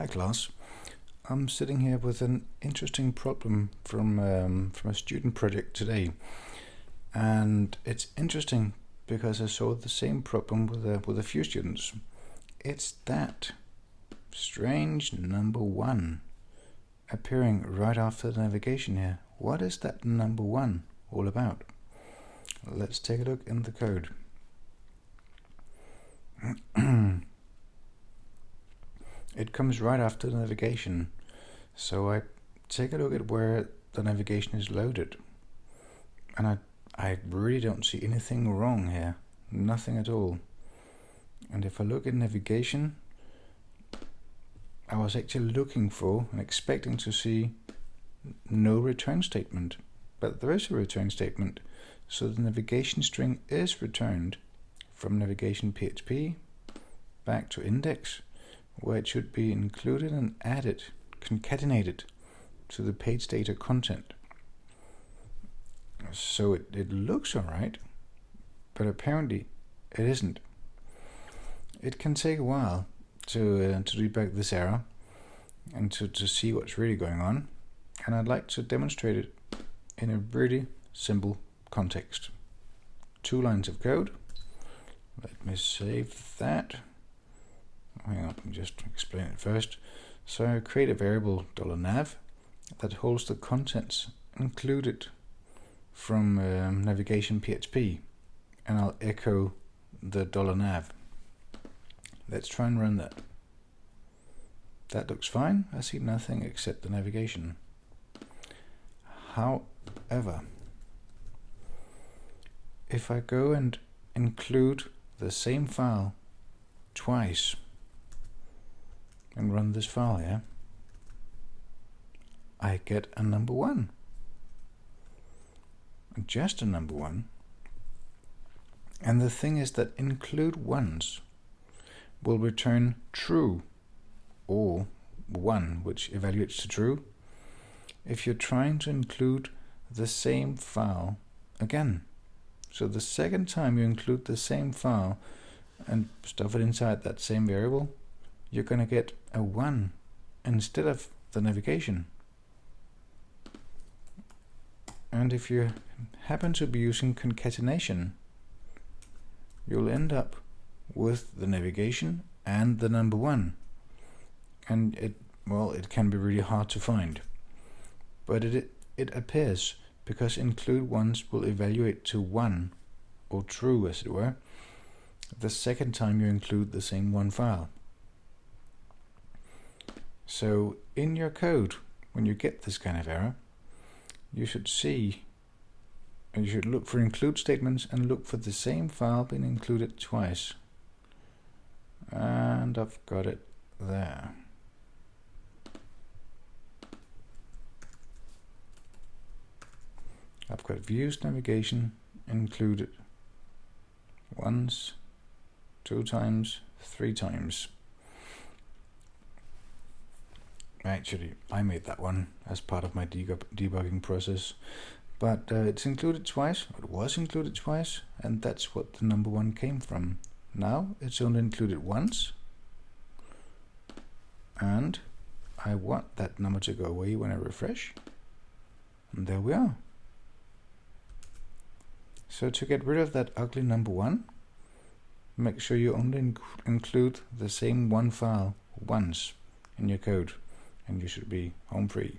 Hi class, I'm sitting here with an interesting problem from a student project today, and it's interesting because I saw the same problem with a few students. It's that strange number 1 appearing right after the navigation here. What is that number 1 all about? Let's take a look in the code. It comes right after the navigation, so I take a look at where the navigation is loaded, and I really don't see anything wrong here, nothing at all. And if I look at navigation, I was actually looking for and expecting to see no return statement, but there is a return statement, so the navigation string is returned from navigation PHP back to index, where it should be included and added, concatenated to the page data content. So it looks alright, but apparently it isn't. It can take a while to debug this error and to see what's really going on, and I'd like to demonstrate it in a really simple context. 2 lines of code. Let me save that. Hang on, let me just explain it first. So I create a variable $nav that holds the contents included from navigation PHP, and I'll echo the $nav. Let's try and run that. That looks fine. I see nothing except the navigation. However, if I go and include the same file twice and run this file here, I get a number 1. Just a number 1. And the thing is that include ones will return true, or 1, which evaluates to true, if you're trying to include the same file again. So the second time you include the same file and stuff it inside that same variable, you're going to get a 1 instead of the navigation. And if you happen to be using concatenation, you'll end up with the navigation and the number 1. And it can be really hard to find. But it appears because include ones will evaluate to 1, or true as it were, the second time you include the same 1 file. So in your code, when you get this kind of error, you should look for include statements and look for the same file being included twice. And I've got it there. I've got views navigation included once, 2 times, 3 times. Actually, I made that one as part of my debugging process, but it's included twice. It was included twice, and that's what the number 1 came from. Now it's only included once, and I want that number to go away when I refresh, and there we are. So to get rid of that ugly number 1, make sure you only include the same 1 file once in your code, and you should be home free.